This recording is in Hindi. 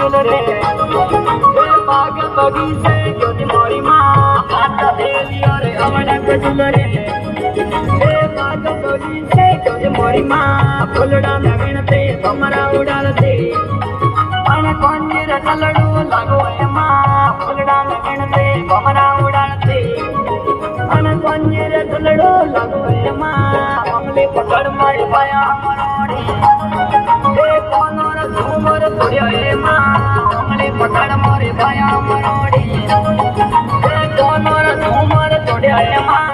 झूल रे बाग बगीचे ज्योति मोरी माँ आता देलियो रे अमना को झूल रे बाग बगीचे ज्योति मोरी माँ फुलड़ा में गणते भमरा उड़ालते अन कोंजीर चलड़ू लागो ए माँ फुलड़ा में गणते भमरा उड़ालते अन कोंजीर चलड़ू लागो ए माँ अमली पकड़ मारी पाया मरोड़ी झूमर तोड़िया ए माँ अमली पकड़ मारी पाया मरोड़ी झूमर तोड़िया ए माँ